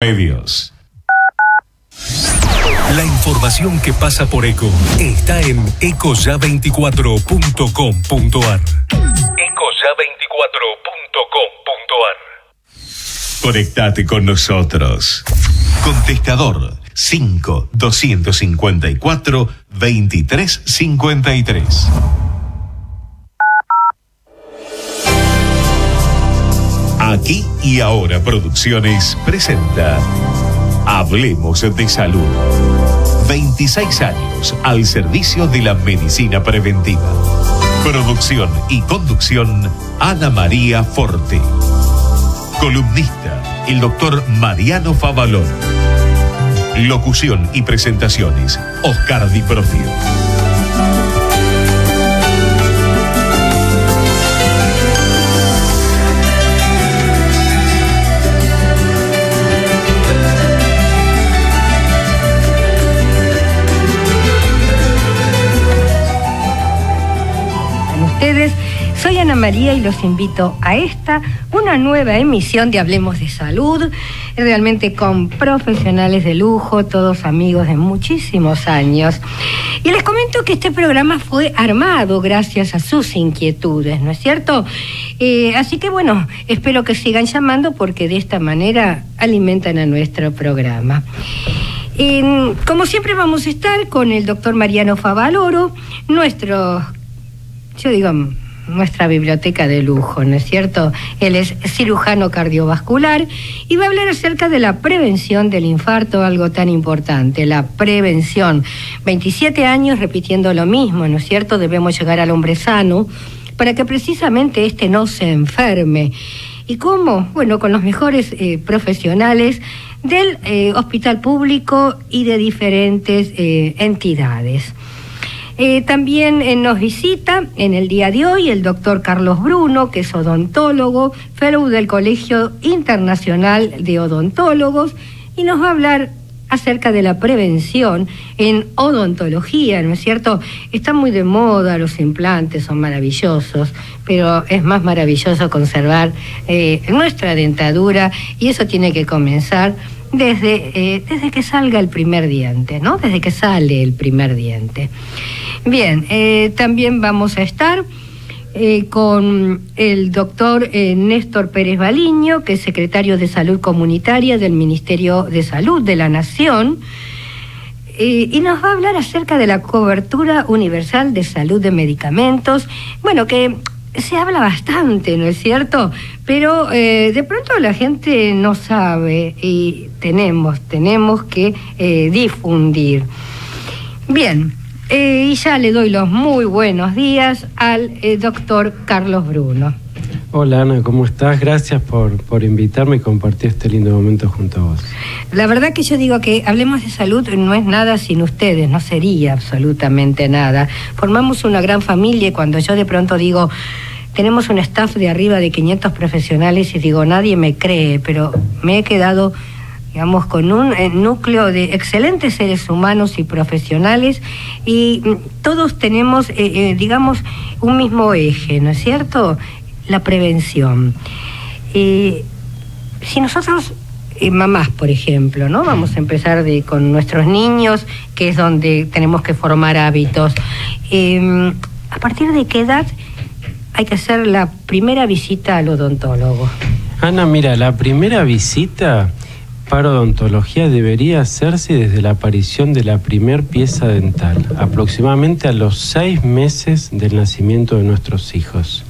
Medios. La información que pasa por ECO está en ecoya24.com.ar. ecoya24.com.ar. Conectate con nosotros. Contestador 5-254-2353. Aquí y Ahora Producciones presenta Hablemos de Salud. 26 años al servicio de la medicina preventiva. Producción y conducción, Ana María Forte. Columnista, el doctor Mariano Favaloro. Locución y presentaciones, Oscar Di Profio. Soy Ana María y los invito a una nueva emisión de Hablemos de Salud, realmente con profesionales de lujo, todos amigos de muchísimos años. Y les comento que este programa fue armado gracias a sus inquietudes, ¿no es cierto? Así que bueno, espero que sigan llamando porque de esta manera alimentan a nuestro programa. Como siempre vamos a estar con el doctor Mariano Favaloro, nuestra biblioteca de lujo, ¿no es cierto? Él es cirujano cardiovascular y va a hablar acerca de la prevención del infarto, algo tan importante, la prevención. 27 años repitiendo lo mismo, ¿no es cierto? Debemos llegar al hombre sano para que precisamente éste no se enferme. ¿Y cómo? Bueno, con los mejores profesionales del hospital público y de diferentes entidades. También nos visita en el día de hoy el doctor Carlos Bruno, que es odontólogo, fellow del Colegio Internacional de Odontólogos, y nos va a hablar acerca de la prevención en odontología, ¿no es cierto? Está muy de moda, los implantes son maravillosos, pero es más maravilloso conservar nuestra dentadura, y eso tiene que comenzar desde que salga el primer diente, ¿no? Desde que sale el primer diente. Bien, también vamos a estar con el doctor Néstor Pérez Baliño, que es secretario de Salud Comunitaria del Ministerio de Salud de la Nación, y nos va a hablar acerca de la cobertura universal de salud de medicamentos. Bueno, que se habla bastante, ¿no es cierto? Pero de pronto la gente no sabe y tenemos que difundir. Bien, y ya le doy los muy buenos días al doctor Carlos Bruno. Hola Ana, ¿cómo estás? Gracias por invitarme y compartir este lindo momento junto a vos. La verdad que yo digo que Hablemos de Salud no es nada sin ustedes, no sería absolutamente nada. Formamos una gran familia y cuando yo de pronto digo, tenemos un staff de arriba de 500 profesionales y digo, nadie me cree, pero me he quedado, digamos, con un núcleo de excelentes seres humanos y profesionales y todos tenemos, digamos, un mismo eje, ¿no es cierto? La prevención. Si nosotros, mamás, por ejemplo, ¿no? Vamos a empezar con nuestros niños, que es donde tenemos que formar hábitos. ¿A partir de qué edad hay que hacer la primera visita al odontólogo? Ana, mira, la primera visita para odontología debería hacerse desde la aparición de la primer pieza dental, aproximadamente a los 6 meses del nacimiento de nuestros hijos.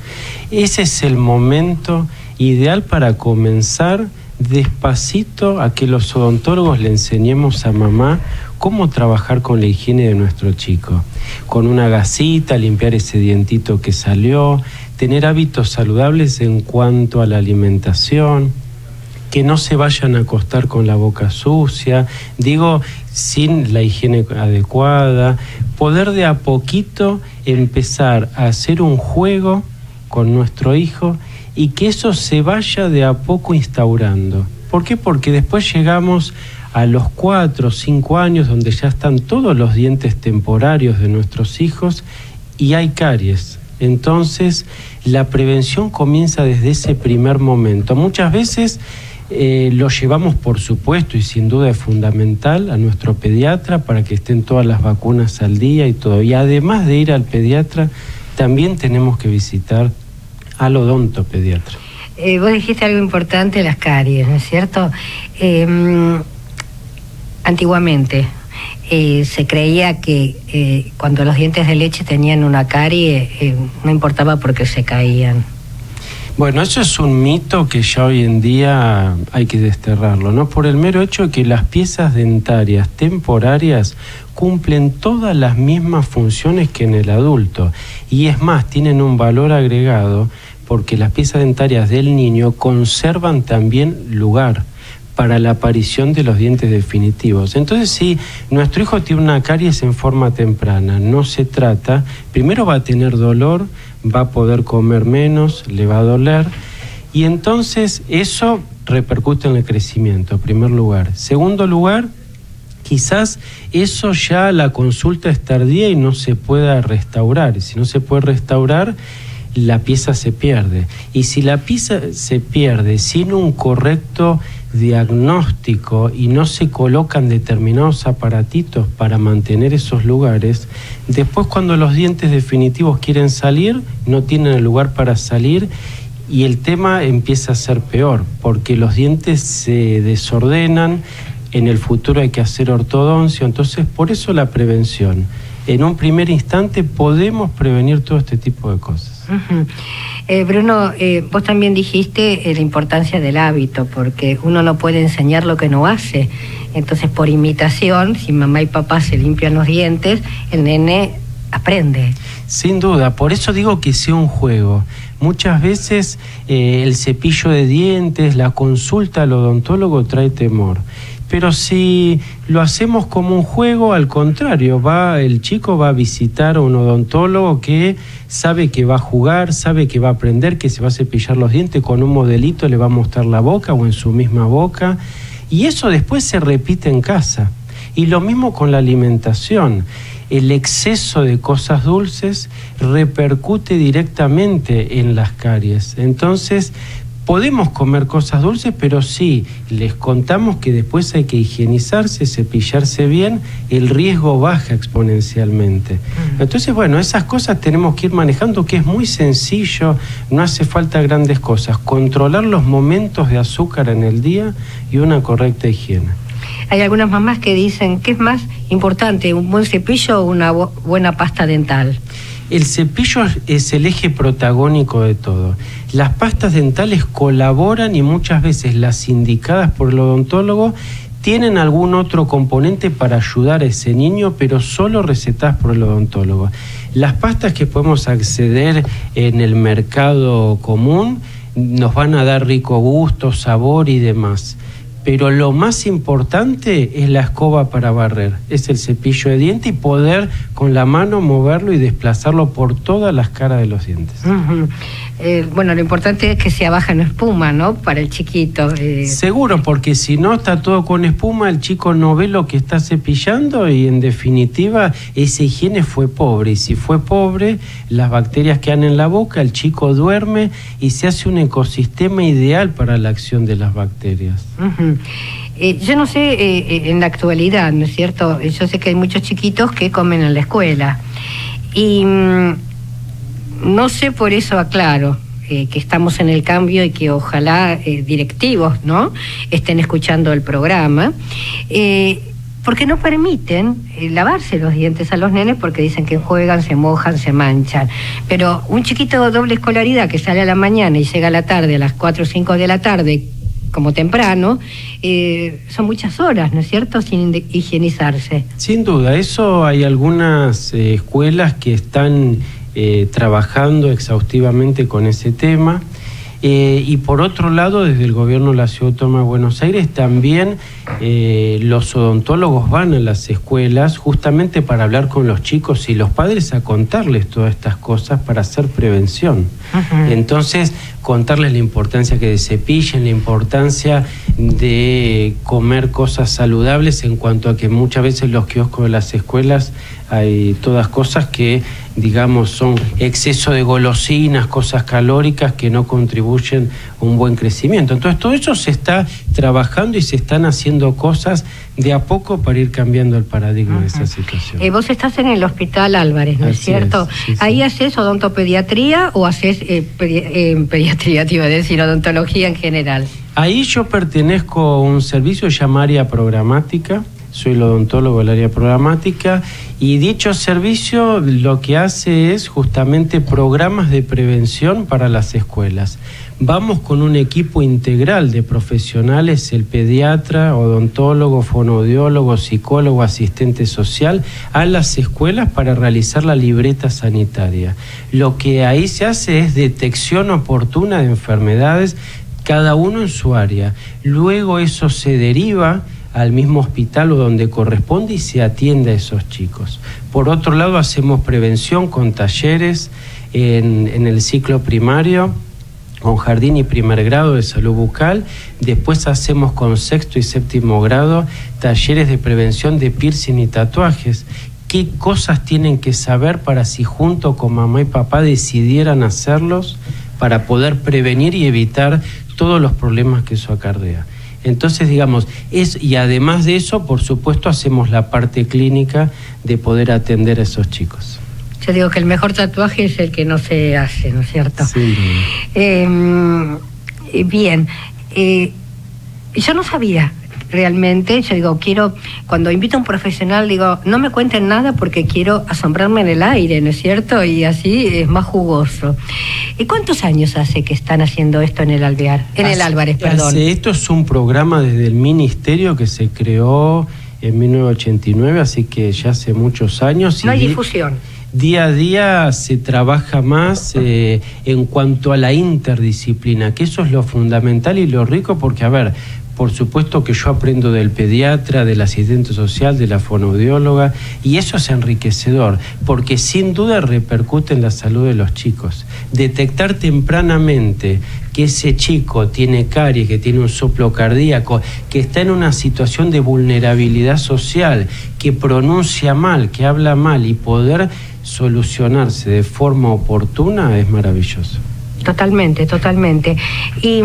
Ese es el momento ideal para comenzar despacito a que los odontólogos le enseñemos a mamá cómo trabajar con la higiene de nuestro chico. Con una gasita, limpiar ese dientito que salió, tener hábitos saludables en cuanto a la alimentación, que no se vayan a acostar con la boca sucia, digo, sin la higiene adecuada, poder de a poquito empezar a hacer un juego con nuestro hijo y que eso se vaya de a poco instaurando. ¿Por qué? Porque después llegamos a los 4 o 5 años donde ya están todos los dientes temporarios de nuestros hijos y hay caries. Entonces, la prevención comienza desde ese primer momento. Muchas veces Lo llevamos, por supuesto, y sin duda es fundamental, a nuestro pediatra para que estén todas las vacunas al día y todo. Y además de ir al pediatra, también tenemos que visitar al odontopediatra. Vos dijiste algo importante, las caries, ¿no es cierto? Antiguamente se creía que cuando los dientes de leche tenían una carie, no importaba porque se caían. Bueno, eso es un mito que ya hoy en día hay que desterrarlo, ¿no? Por el mero hecho de que las piezas dentarias temporarias cumplen todas las mismas funciones que en el adulto. Y es más, tienen un valor agregado porque las piezas dentarias del niño conservan también lugar para la aparición de los dientes definitivos. Entonces, si nuestro hijo tiene una caries en forma temprana, no se trata, primero va a tener dolor, va a poder comer menos, le va a doler, y entonces eso repercute en el crecimiento, en primer lugar. Segundo lugar, quizás eso ya la consulta es tardía y no se pueda restaurar. Y si no se puede restaurar, la pieza se pierde. Y si la pieza se pierde sin un correcto diagnóstico y no se colocan determinados aparatitos para mantener esos lugares, después cuando los dientes definitivos quieren salir, no tienen el lugar para salir y el tema empieza a ser peor, porque los dientes se desordenan, en el futuro hay que hacer ortodoncia, entonces por eso la prevención. En un primer instante podemos prevenir todo este tipo de cosas. Bruno, vos también dijiste la importancia del hábito, porque uno no puede enseñar lo que no hace. Entonces, por imitación, si mamá y papá se limpian los dientes, el nene aprende. Sin duda, por eso digo que sea un juego. Muchas veces el cepillo de dientes, la consulta al odontólogo trae temor. Pero si lo hacemos como un juego, al contrario, el chico va a visitar a un odontólogo que sabe que va a jugar, sabe que va a aprender, que se va a cepillar los dientes con un modelito, le va a mostrar la boca o en su misma boca, y eso después se repite en casa. Y lo mismo con la alimentación. El exceso de cosas dulces repercute directamente en las caries. Entonces, podemos comer cosas dulces, pero sí, les contamos que después hay que higienizarse, cepillarse bien, el riesgo baja exponencialmente. Entonces, bueno, esas cosas tenemos que ir manejando, que es muy sencillo, no hace falta grandes cosas. Controlar los momentos de azúcar en el día y una correcta higiene. Hay algunas mamás que dicen, ¿qué es más importante, un buen cepillo o una buena pasta dental? El cepillo es el eje protagónico de todo. Las pastas dentales colaboran y muchas veces las indicadas por el odontólogo tienen algún otro componente para ayudar a ese niño, pero solo recetadas por el odontólogo. Las pastas que podemos acceder en el mercado común nos van a dar rico gusto, sabor y demás. Pero lo más importante es la escoba para barrer, es el cepillo de diente y poder con la mano moverlo y desplazarlo por todas las caras de los dientes. Bueno, lo importante es que sea baja en espuma, ¿no? Para el chiquito. Seguro, porque si no está todo con espuma, el chico no ve lo que está cepillando y en definitiva esa higiene fue pobre. Y si fue pobre, las bacterias quedan en la boca, el chico duerme y se hace un ecosistema ideal para la acción de las bacterias. Yo no sé en la actualidad, ¿no es cierto? Yo sé que hay muchos chiquitos que comen en la escuela y no sé, por eso aclaro que estamos en el cambio y que ojalá directivos, ¿no?, estén escuchando el programa, porque no permiten lavarse los dientes a los nenes porque dicen que juegan, se mojan, se manchan. Pero un chiquito de doble escolaridad que sale a la mañana y llega a la tarde, a las 4 o 5 de la tarde, como temprano, son muchas horas, ¿no es cierto?, sin higienizarse. Sin duda, eso hay algunas escuelas que están trabajando exhaustivamente con ese tema. Y por otro lado, desde el gobierno de la Ciudad Autónoma de Buenos Aires también los odontólogos van a las escuelas justamente para hablar con los chicos y los padres a contarles todas estas cosas para hacer prevención. Entonces, contarles la importancia que cepillen, la importancia de comer cosas saludables en cuanto a que muchas veces en los kioscos de las escuelas hay todas cosas que, digamos, son exceso de golosinas, cosas calóricas que no contribuyen contribuyen a un buen crecimiento. Entonces todo eso se está trabajando y se están haciendo cosas de a poco para ir cambiando el paradigma de esa situación. Vos estás en el Hospital Álvarez, ¿no es cierto? Sí, sí. ¿Ahí haces odontopediatría o haces pediatría, te iba a decir, odontología en general? Ahí yo pertenezco a un servicio llamado área programática, soy el odontólogo del área programática, y dicho servicio lo que hace es justamente programas de prevención para las escuelas. Vamos con un equipo integral de profesionales, el pediatra, odontólogo, fonoaudiólogo, psicólogo, asistente social, a las escuelas para realizar la libreta sanitaria. Lo que ahí se hace es detección oportuna de enfermedades, cada uno en su área. Luego eso se deriva al mismo hospital o donde corresponde y se atiende a esos chicos. Por otro lado, hacemos prevención con talleres en el ciclo primario, con jardín y primer grado de salud bucal. Después hacemos con sexto y séptimo grado talleres de prevención de piercing y tatuajes. ¿Qué cosas tienen que saber para si junto con mamá y papá decidieran hacerlos para poder prevenir y evitar todos los problemas que eso acarrea? Entonces, digamos, y además de eso, por supuesto, hacemos la parte clínica de poder atender a esos chicos. Yo digo que el mejor tatuaje es el que no se hace, ¿no es cierto? Sí. Bien, yo no sabía realmente, yo digo, cuando invito a un profesional, digo, no me cuenten nada porque quiero asombrarme en el aire, ¿no es cierto? Y así es más jugoso. ¿Y cuántos años hace que están haciendo esto en el Álvarez? Esto es un programa desde el Ministerio que se creó en 1989, así que ya hace muchos años. No hay difusión. Día a día se trabaja más en cuanto a la interdisciplina, que eso es lo fundamental y lo rico, porque, a ver, por supuesto que yo aprendo del pediatra, del asistente social, de la fonoaudióloga, y eso es enriquecedor, porque sin duda repercute en la salud de los chicos. Detectar tempranamente que ese chico tiene caries, que tiene un soplo cardíaco, que está en una situación de vulnerabilidad social, que pronuncia mal, que habla mal, y poder solucionarse de forma oportuna es maravilloso. Totalmente. Y,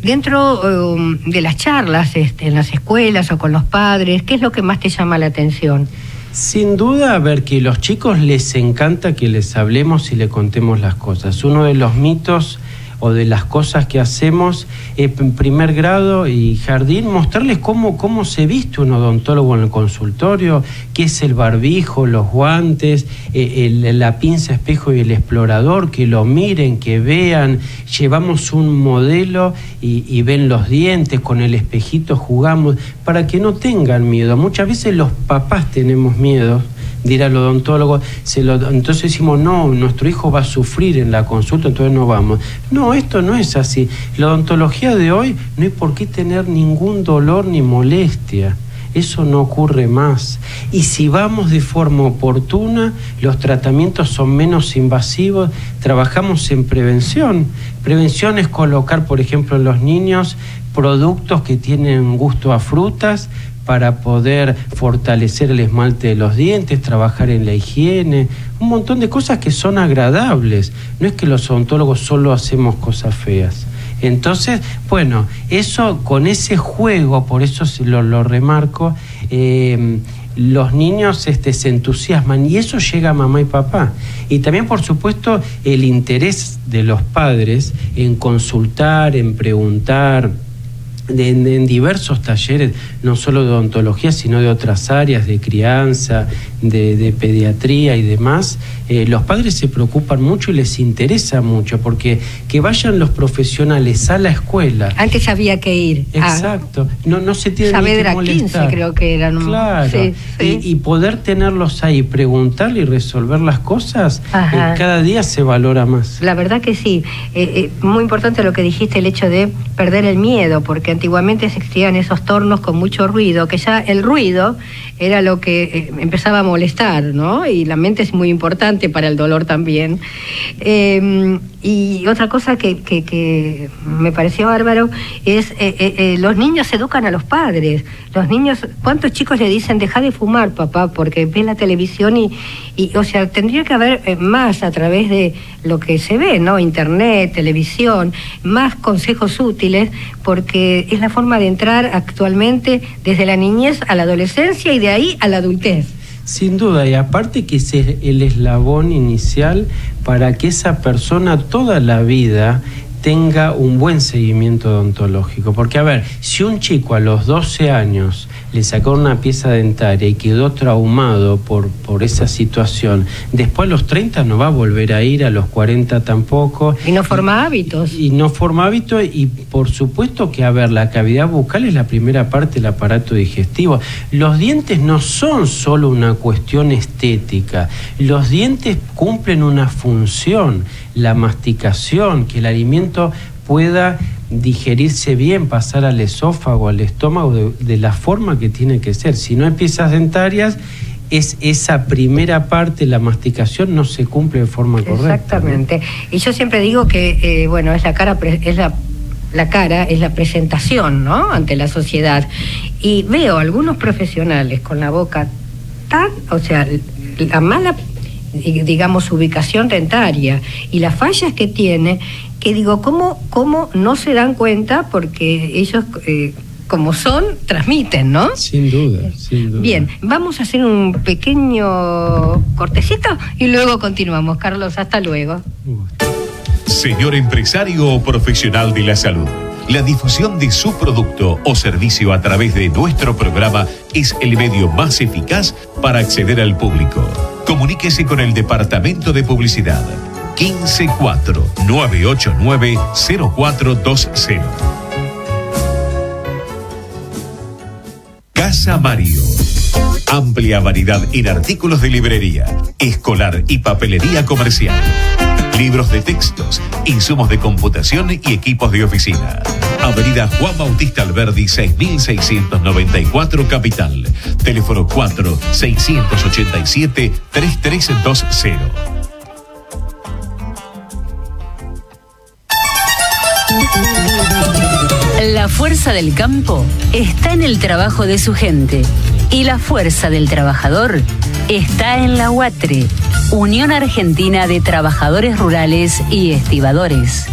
dentro de las charlas en las escuelas o con los padres, ¿qué es lo que más te llama la atención? Sin duda, a ver, que a los chicos les encanta que les hablemos y le contemos las cosas. Uno de los mitos o de las cosas que hacemos en primer grado y jardín, mostrarles cómo se viste un odontólogo en el consultorio, qué es el barbijo, los guantes, la pinza espejo y el explorador, que lo miren, que vean. Llevamos un modelo y ven los dientes, con el espejito jugamos, para que no tengan miedo. Muchas veces los papás tenemos miedo de ir al odontólogo, entonces decimos, no, nuestro hijo va a sufrir en la consulta, entonces no vamos. No, esto no es así. La odontología de hoy no hay por qué tener ningún dolor ni molestia. Eso no ocurre más. Y si vamos de forma oportuna, los tratamientos son menos invasivos. Trabajamos en prevención. Prevención es colocar, por ejemplo, en los niños productos que tienen gusto a frutas, para poder fortalecer el esmalte de los dientes, trabajar en la higiene, un montón de cosas que son agradables. No es que los odontólogos solo hacemos cosas feas. Entonces, bueno, eso, con ese juego, por eso lo remarco, los niños se entusiasman y eso llega a mamá y papá. Y también, por supuesto, el interés de los padres en consultar, en preguntar, en diversos talleres, no solo de odontología, sino de otras áreas, de crianza, de pediatría y demás. Los padres se preocupan mucho y les interesa mucho, porque que vayan los profesionales a la escuela. Antes había que ir. Exacto. No se tiene ni que molestar. 15 creo que eran. Claro. Sí. Y poder tenerlos ahí, preguntarle y resolver las cosas, cada día se valora más. La verdad que sí. Muy importante lo que dijiste, el hecho de perder el miedo, porque antiguamente existían esos tornos con mucho ruido, que ya el ruido era lo que empezaba a molestar, ¿no? Y la mente es muy importante para el dolor también. Y otra cosa que me pareció bárbaro es los niños educan a los padres. Los niños, ¿cuántos chicos le dicen deja de fumar, papá? Porque ves la televisión y o sea, tendría que haber más a través de lo que se ve, ¿no? Internet, televisión, más consejos útiles, porque es la forma de entrar actualmente desde la niñez a la adolescencia y de ahí a la adultez. Sin duda, y aparte que es el eslabón inicial para que esa persona toda la vida tenga un buen seguimiento odontológico. Porque, a ver, si un chico a los 12 años le sacó una pieza dentaria y quedó traumado por esa situación, después a los 30 no va a volver a ir, a los 40 tampoco. Y no forma hábitos. Y no forma hábitos, y por supuesto que, a ver, la cavidad bucal es la primera parte del aparato digestivo. Los dientes no son solo una cuestión estética, los dientes cumplen una función, la masticación, que el alimento pueda digerirse bien, pasar al esófago, al estómago de la forma que tiene que ser. Si no hay piezas dentarias, esa primera parte, la masticación, no se cumple de forma correcta. Exactamente. ¿No? Y yo siempre digo que, bueno, es la cara, la cara es la presentación, ¿no?, ante la sociedad. Y veo algunos profesionales con la boca tan, o sea, la mala, digamos, ubicación dentaria y las fallas que tiene, que digo, ¿cómo no se dan cuenta? Porque ellos, como son, transmiten, ¿no? Sin duda, sin duda. Bien, vamos a hacer un pequeño cortecito y luego continuamos. Carlos, hasta luego. Señor empresario o profesional de la salud, la difusión de su producto o servicio a través de nuestro programa es el medio más eficaz para acceder al público. Comuníquese con el Departamento de Publicidad 154-989-0420. Casa Mario. Amplia variedad en artículos de librería, escolar y papelería comercial. Libros de textos, insumos de computación y equipos de oficina. Avenida Juan Bautista Alberdi, 6694, Capital. Teléfono 4-687-3320. La fuerza del campo está en el trabajo de su gente y la fuerza del trabajador está en la UATRE, Unión Argentina de Trabajadores Rurales y Estibadores.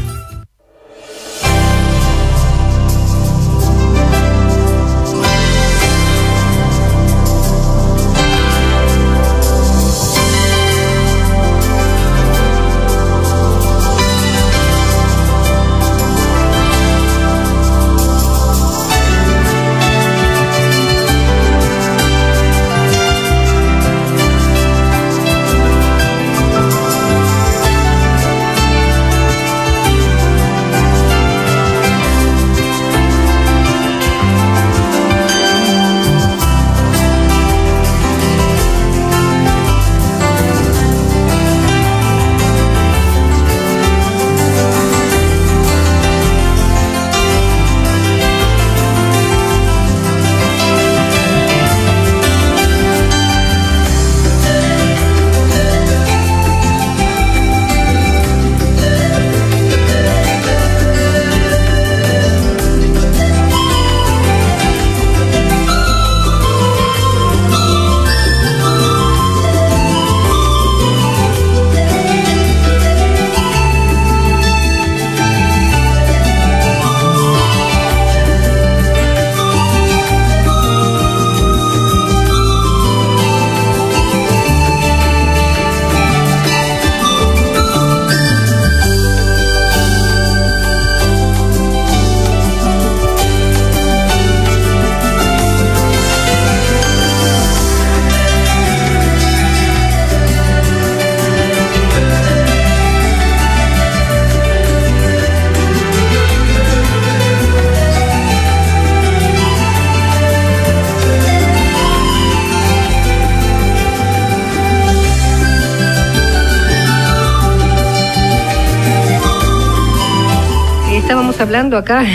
Hablando acá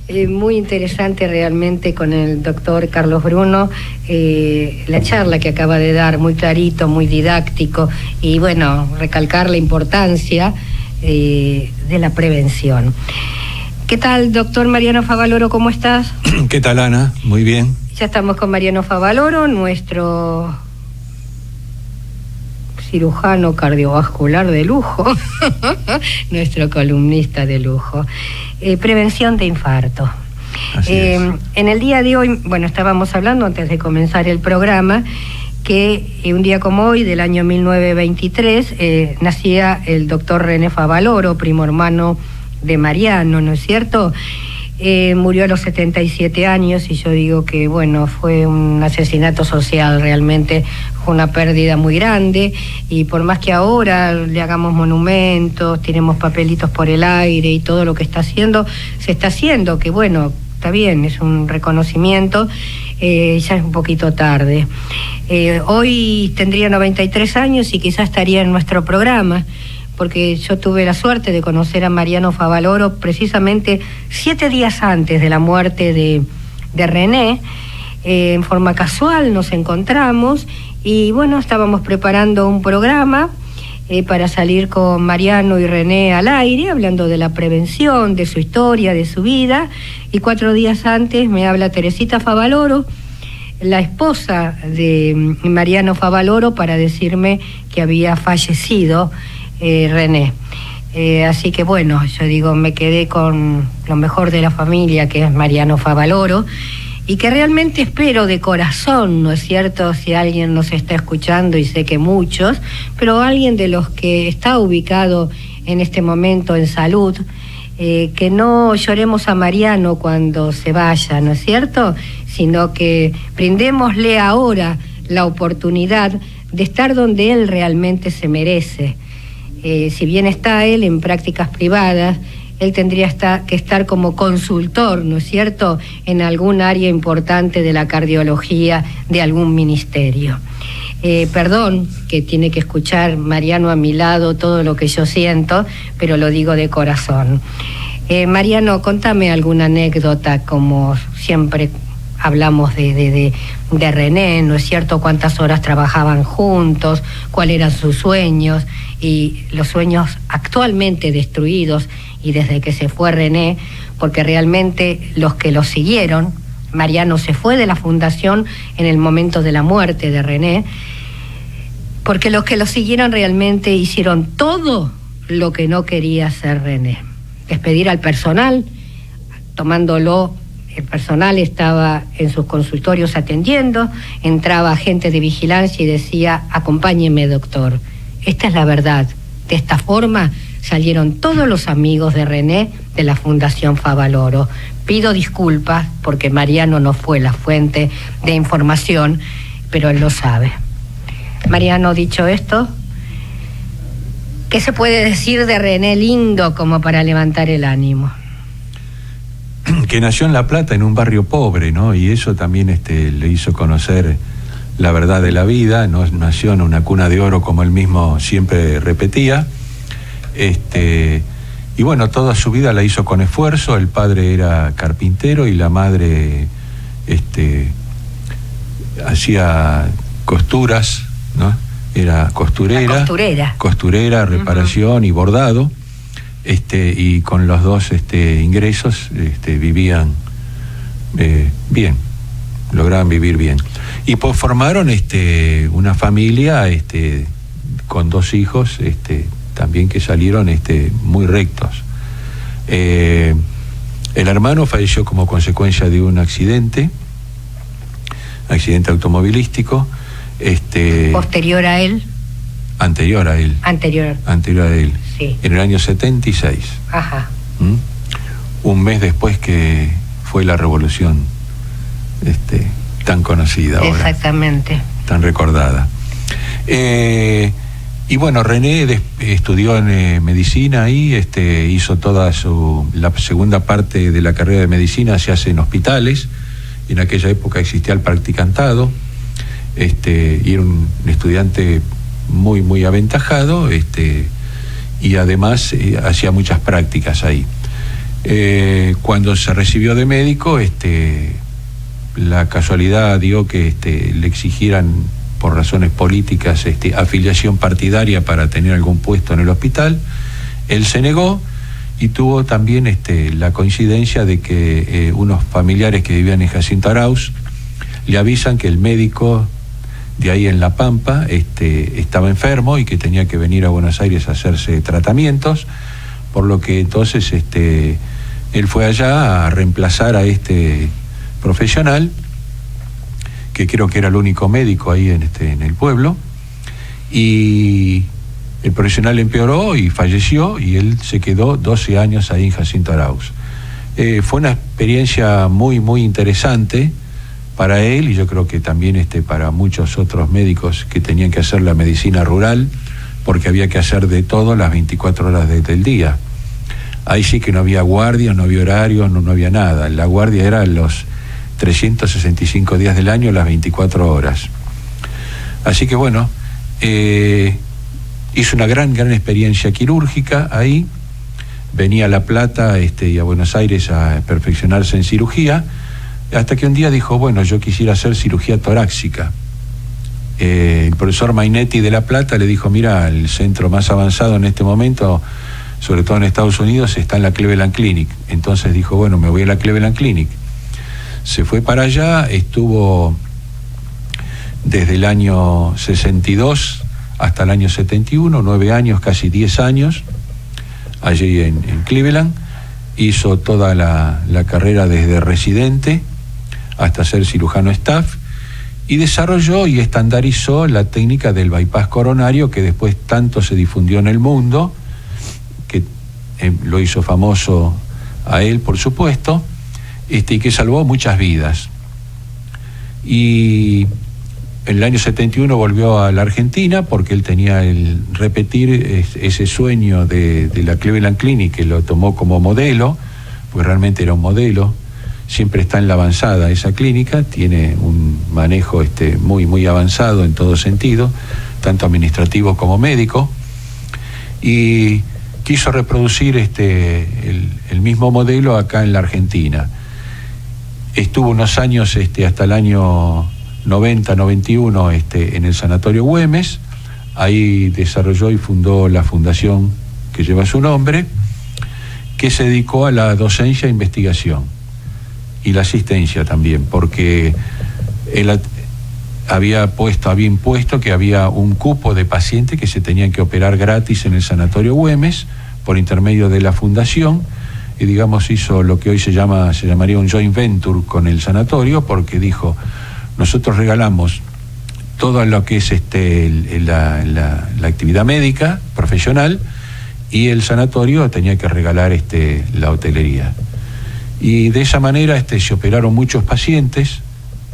Muy interesante realmente con el doctor Carlos Bruno, la charla que acaba de dar, muy clarito, muy didáctico, y bueno, recalcar la importancia de la prevención. ¿Qué tal, doctor Mariano Favaloro? ¿Cómo estás? ¿Qué tal, Ana? Muy bien. Ya estamos con Mariano Favaloro, nuestro cirujano cardiovascular de lujo, nuestro columnista de lujo. Prevención de infarto. En el día de hoy, bueno, estábamos hablando antes de comenzar el programa, que un día como hoy, del año 1923, nacía el doctor René Favaloro, primo hermano de Mariano, ¿no es cierto? Murió a los 77 años y yo digo que, bueno, fue un asesinato social, realmente fue una pérdida muy grande, y por más que ahora le hagamos monumentos, tiremos papelitos por el aire y todo lo que está haciendo, se está haciendo, que bueno, está bien, es un reconocimiento, ya es un poquito tarde. Hoy tendría 93 años y quizás estaría en nuestro programa, porque yo tuve la suerte de conocer a Mariano Favaloro precisamente 7 días antes de la muerte de René. En forma casual nos encontramos y bueno, estábamos preparando un programa para salir con Mariano y René al aire, hablando de la prevención, de su historia, de su vida, y 4 días antes me habla Teresita Favaloro, la esposa de Mariano Favaloro, para decirme que había fallecido René. Así que bueno, yo digo, me quedé con lo mejor de la familia, que es Mariano Favaloro, y que realmente espero de corazón, ¿no es cierto?, si alguien nos está escuchando, y sé que muchos, pero alguien de los que está ubicado en este momento en salud, que no lloremos a Mariano cuando se vaya, ¿no es cierto?, sino que brindémosle ahora la oportunidad de estar donde él realmente se merece. Si bien está él en prácticas privadas, él tendría que estar como consultor, ¿no es cierto?, en algún área importante de la cardiología de algún ministerio. Perdón que tiene que escuchar Mariano a mi lado todo lo que yo siento, pero lo digo de corazón. Mariano, contame alguna anécdota, como siempre hablamos de René, ¿no es cierto?, cuántas horas trabajaban juntos, cuáles eran sus sueños y los sueños actualmente destruidos y desde que se fue René, porque realmente los que lo siguieron, Mariano se fue de la fundación en el momento de la muerte de René, porque los que lo siguieron realmente hicieron todo lo que no quería hacer René. Despedir al personal, tomándolo. El personal estaba en sus consultorios atendiendo, entraba gente de vigilancia y decía: acompáñeme, doctor, esta es la verdad. De esta forma salieron todos los amigos de René de la Fundación Favaloro. Pido disculpas porque Mariano no fue la fuente de información, pero él lo sabe. Mariano, dicho esto, ¿qué se puede decir de René lindo como para levantar el ánimo? Que nació en La Plata, en un barrio pobre, ¿no? Y eso también le hizo conocer la verdad de la vida. No nació en una cuna de oro, como él mismo siempre repetía. Y bueno, toda su vida la hizo con esfuerzo. El padre era carpintero y la madre hacía costuras, ¿no? Era costurera. Costurera, reparación y bordado. Y con los dos ingresos vivían bien, lograban vivir bien. Y pues formaron una familia con 2 hijos también que salieron muy rectos. El hermano falleció como consecuencia de un accidente automovilístico. ¿Posterior a él? Anterior a él. Anterior a él. Sí. En el año 76. Ajá. Un mes después que fue la revolución tan conocida ahora. Exactamente. Tan recordada. Y bueno, René estudió en medicina ahí, hizo toda la segunda parte de la carrera de medicina se hace en hospitales. En aquella época existía el practicantado, y era un estudiante muy, muy aventajado, y además hacía muchas prácticas ahí. Cuando se recibió de médico, la casualidad dio que le exigieran por razones políticas afiliación partidaria para tener algún puesto en el hospital. Él se negó y tuvo también la coincidencia de que unos familiares que vivían en Jacinto Arauz le avisan que el médico de ahí en La Pampa estaba enfermo y que tenía que venir a Buenos Aires a hacerse tratamientos, por lo que entonces él fue allá a reemplazar a este profesional, que creo que era el único médico ahí en el pueblo, y el profesional empeoró y falleció, y él se quedó 12 años ahí en Jacinto Arauz. Fue una experiencia muy, muy interesante para él, y yo creo que también para muchos otros médicos que tenían que hacer la medicina rural, porque había que hacer de todo las 24 horas del día. Ahí sí que no había guardias, no había horarios, no había nada. La guardia era los 365 días del año, las 24 horas. Así que bueno, hizo una gran experiencia quirúrgica ahí. Venía a La Plata y a Buenos Aires a perfeccionarse en cirugía, hasta que un día dijo, bueno, yo quisiera hacer cirugía torácica. El profesor Mainetti de La Plata le dijo, mira, el centro más avanzado en este momento, sobre todo en Estados Unidos, está en la Cleveland Clinic. Entonces dijo, bueno, me voy a la Cleveland Clinic. Se fue para allá, estuvo desde el año 62 hasta el año 71, 9 años, casi 10 años, allí en Cleveland. Hizo toda la carrera desde residente hasta ser cirujano staff, y desarrolló y estandarizó la técnica del bypass coronario, que después tanto se difundió en el mundo, que lo hizo famoso a él, por supuesto, y que salvó muchas vidas. Y en el año 71 volvió a la Argentina, porque él tenía el repetir ese sueño de la Cleveland Clinic, que lo tomó como modelo, porque realmente era un modelo. Siempre está en la avanzada esa clínica, tiene un manejo muy, muy avanzado en todo sentido, tanto administrativo como médico, y quiso reproducir el mismo modelo acá en la Argentina. Estuvo unos años, hasta el año 90, 91, en el Sanatorio Güemes. Ahí desarrolló y fundó la fundación que lleva su nombre, que se dedicó a la docencia e investigación y la asistencia también, porque él había impuesto que había un cupo de pacientes que se tenían que operar gratis en el Sanatorio Güemes por intermedio de la fundación, y digamos hizo lo que hoy se llamaría un joint venture con el sanatorio, porque dijo, nosotros regalamos todo lo que es la actividad médica profesional, y el sanatorio tenía que regalar la hotelería. Y de esa manera se operaron muchos pacientes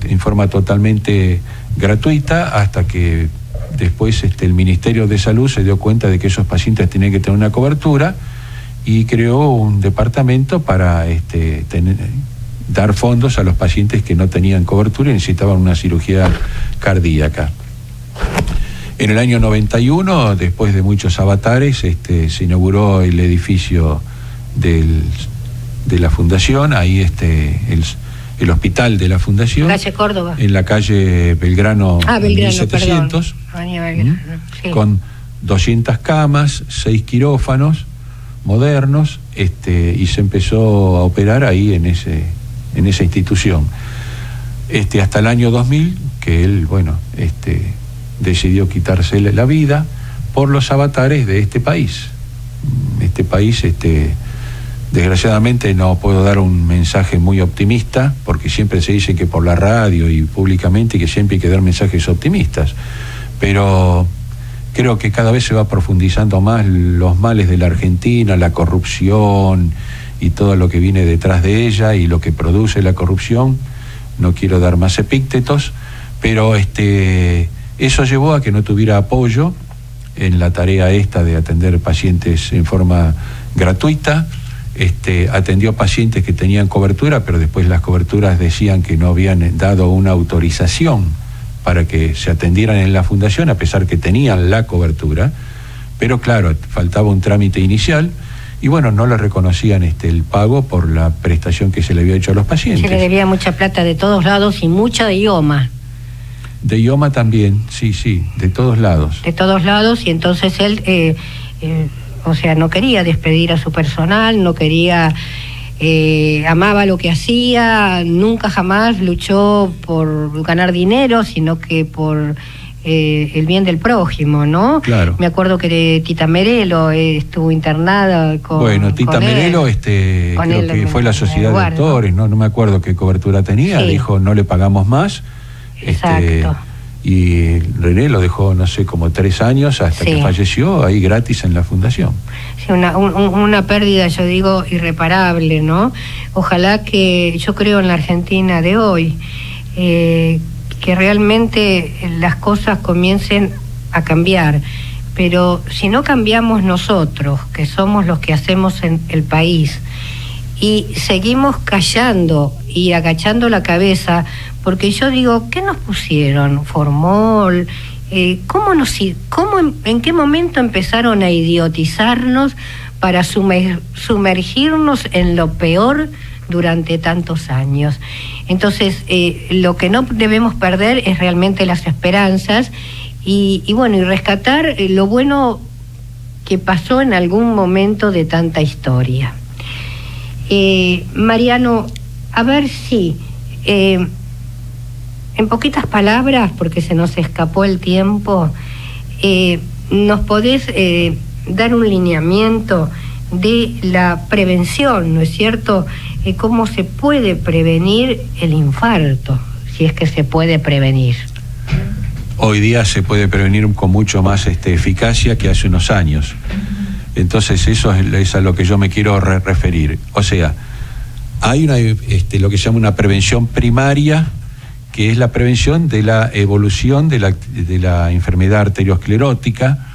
en forma totalmente gratuita, hasta que después el Ministerio de Salud se dio cuenta de que esos pacientes tenían que tener una cobertura, y creó un departamento para dar fondos a los pacientes que no tenían cobertura y necesitaban una cirugía cardíaca. En el año 91, después de muchos avatares, se inauguró el edificio de la fundación, ahí el hospital de la fundación. Calle Córdoba. En la calle Belgrano, 1700. Belgrano, sí. Con 200 camas, 6 quirófanos modernos, y se empezó a operar ahí en esa institución. Hasta el año 2000, que él, decidió quitarse la vida por los avatares de este país. Este país, desgraciadamente no puedo dar un mensaje muy optimista, porque siempre se dice que por la radio y públicamente que siempre hay que dar mensajes optimistas, pero creo que cada vez se va profundizando más los males de la Argentina, la corrupción y todo lo que viene detrás de ella y lo que produce la corrupción. No quiero dar más epítetos, pero eso llevó a que no tuviera apoyo en la tarea de atender pacientes en forma gratuita. Atendió pacientes que tenían cobertura, pero después las coberturas decían que no habían dado una autorización para que se atendieran en la fundación, a pesar que tenían la cobertura, pero claro, faltaba un trámite inicial, y bueno, no le reconocían el pago por la prestación que se le había hecho a los pacientes. Se le debía mucha plata de todos lados y mucha de IOMA. De IOMA también, sí, de todos lados. De todos lados, y entonces él, o sea, no quería despedir a su personal, no quería, amaba lo que hacía, nunca jamás luchó por ganar dinero, sino que por el bien del prójimo, ¿no? Claro. Me acuerdo que Tita Merelo estuvo internada con... Bueno, Tita Merelo, con creo él, que fue la sociedad de actores, no me acuerdo qué cobertura tenía, Sí. Dijo, no le pagamos más. Exacto. Y René lo dejó, no sé, como 3 años hasta Sí. que falleció ahí gratis en la fundación. Sí, una pérdida, yo digo, irreparable, ¿no? Ojalá que, yo creo en la Argentina de hoy, que realmente las cosas comiencen a cambiar, pero si no cambiamos nosotros, que somos los que hacemos en el país, y seguimos callando y agachando la cabeza, porque yo digo, ¿qué nos pusieron? ¿Formol? ¿En qué momento empezaron a idiotizarnos para sumergirnos en lo peor durante tantos años? Entonces, lo que no debemos perder es realmente las esperanzas y rescatar lo bueno que pasó en algún momento de tanta historia. Mariano, a ver si, en poquitas palabras, porque se nos escapó el tiempo, nos podés dar un lineamiento de la prevención, ¿no es cierto? ¿Cómo se puede prevenir el infarto, si es que se puede prevenir? Hoy día se puede prevenir con mucho más eficacia que hace unos años. Entonces eso es a lo que yo me quiero referir. O sea, hay lo que se llama una prevención primaria, que es la prevención de la evolución de la enfermedad arteriosclerótica,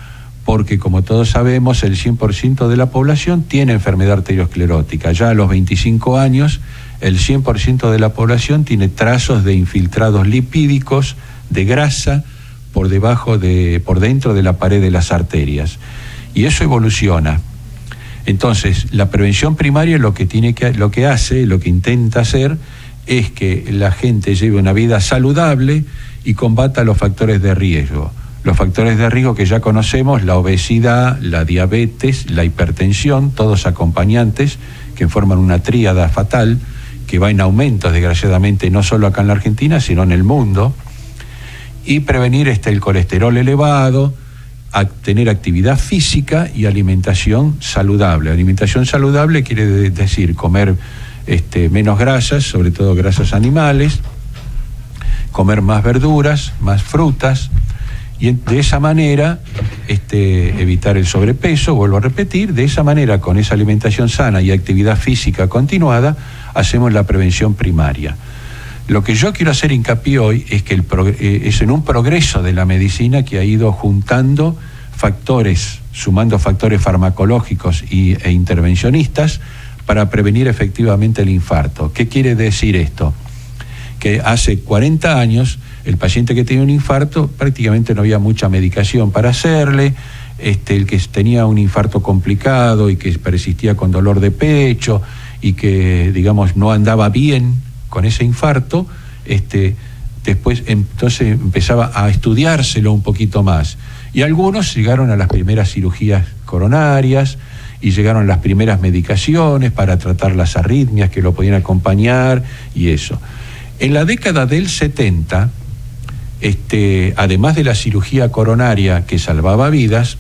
porque como todos sabemos, el 100% de la población tiene enfermedad arteriosclerótica. Ya a los 25 años, el 100% de la población tiene trazos de infiltrados lipídicos, de grasa, por dentro de la pared de las arterias. Y eso evoluciona. Entonces, la prevención primaria lo que intenta hacer es que la gente lleve una vida saludable y combata los factores de riesgo. Los factores de riesgo que ya conocemos, la obesidad, la diabetes, la hipertensión, todos acompañantes que forman una tríada fatal que va en aumento, desgraciadamente, no solo acá en la Argentina, sino en el mundo. Y prevenir el colesterol elevado, tener actividad física y alimentación saludable. Alimentación saludable quiere decir comer menos grasas, sobre todo grasas animales, comer más verduras, más frutas, y de esa manera evitar el sobrepeso. Vuelvo a repetir, de esa manera, con esa alimentación sana y actividad física continuada, hacemos la prevención primaria. Lo que yo quiero hacer hincapié hoy es que es en un progreso de la medicina que ha ido juntando factores, sumando factores farmacológicos e intervencionistas para prevenir efectivamente el infarto. ¿Qué quiere decir esto? Que hace 40 años el paciente que tenía un infarto prácticamente no había mucha medicación para hacerle, el que tenía un infarto complicado y que persistía con dolor de pecho y que, digamos, no andaba bien con ese infarto, después entonces empezaba a estudiárselo un poquito más. Y algunos llegaron a las primeras cirugías coronarias y llegaron las primeras medicaciones para tratar las arritmias que lo podían acompañar y eso. En la década del 70, además de la cirugía coronaria que salvaba vidas,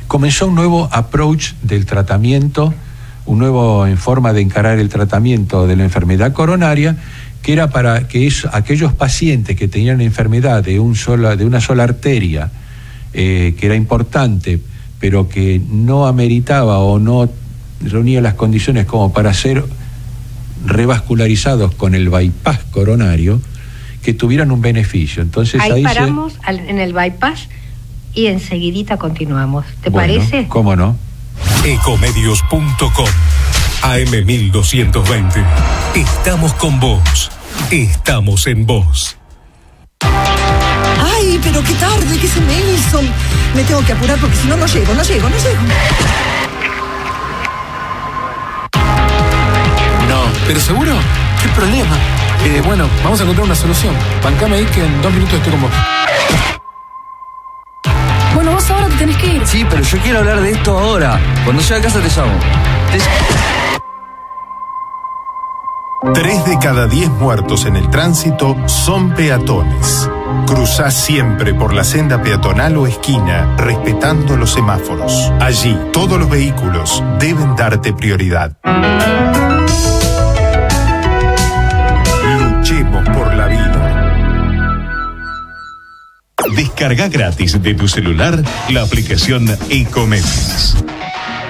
comenzó un nuevo approach del tratamiento, un nuevo en forma de encarar el tratamiento de la enfermedad coronaria, que era para que aquellos pacientes que tenían enfermedad de una sola arteria, que era importante, pero que no ameritaba o no reunía las condiciones como para ser revascularizados con el bypass coronario, que tuvieran un beneficio. Entonces ahí paramos en el bypass y enseguidita continuamos. ¿Te parece? ¿Cómo no? Ecomedios.com AM1220. Estamos con vos. Estamos en vos. ¡Ay, pero qué tarde! ¿Qué se me hizo? Me tengo que apurar porque si no, no llego. ¿Pero seguro? ¿Qué problema? Bueno, vamos a encontrar una solución. Bancame ahí que en 2 minutos estoy con vos. Bueno, vos ahora te tenés que ir. Sí, pero yo quiero hablar de esto ahora. Cuando llegue a casa te llamo. 3 de cada 10 muertos en el tránsito son peatones. Cruzá siempre por la senda peatonal o esquina, respetando los semáforos. Allí, todos los vehículos deben darte prioridad. Luchemos por la vida. Descarga gratis de tu celular la aplicación Ecomedios.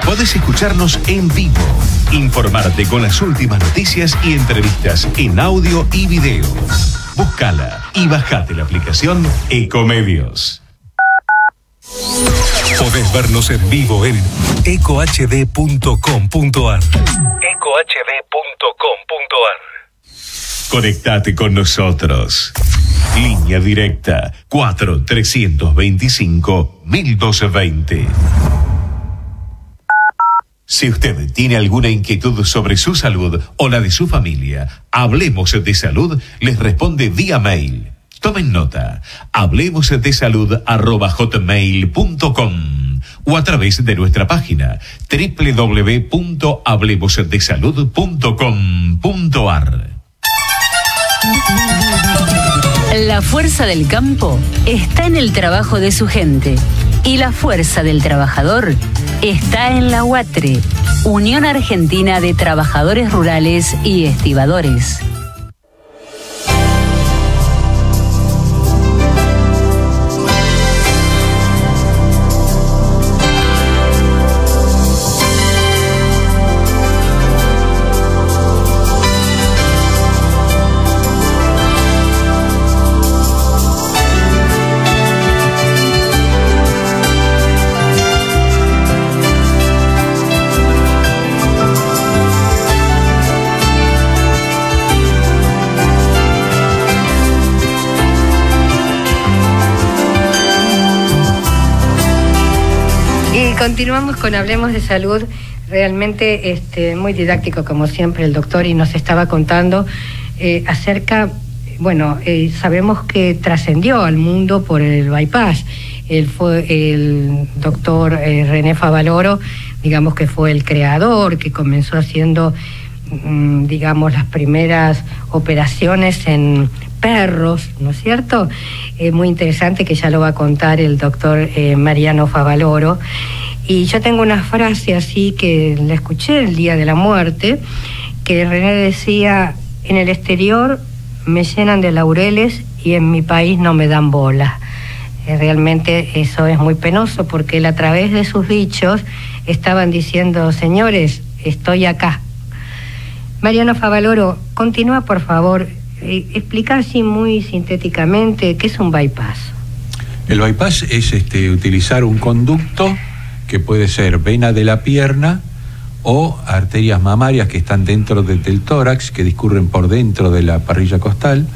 Podés escucharnos en vivo, informarte con las últimas noticias y entrevistas en audio y video. Búscala y bajate la aplicación Ecomedios. Podés vernos en vivo en ecohd.com.ar. ecohd.com.ar. Conectate con nosotros. Línea directa 4-325-1220. Si usted tiene alguna inquietud sobre su salud o la de su familia, Hablemos de Salud les responde vía mail. Tomen nota, hablemosdesalud@hotmail.com o a través de nuestra página www.hablemosdesalud.com.ar. La fuerza del campo está en el trabajo de su gente y la fuerza del trabajador está en la UATRE, Unión Argentina de Trabajadores Rurales y Estibadores. Continuamos con Hablemos de Salud, realmente muy didáctico como siempre el doctor, y nos estaba contando acerca, sabemos que trascendió al mundo por el bypass. Él fue el doctor René Favaloro, digamos que fue el creador, que comenzó haciendo, las primeras operaciones en perros, ¿no es cierto? Muy interesante, que ya lo va a contar el doctor Mariano Favaloro. Y yo tengo una frase así que la escuché el día de la muerte, que René decía: en el exterior me llenan de laureles y en mi país no me dan bola. Realmente eso es muy penoso, porque él, a través de sus dichos, estaban diciendo: señores, estoy acá. Mariano Favaloro, continúa por favor, explica así muy sintéticamente qué es un bypass. El bypass es utilizar un conducto que puede ser vena de la pierna o arterias mamarias que están dentro del tórax, que discurren por dentro de la parrilla costal,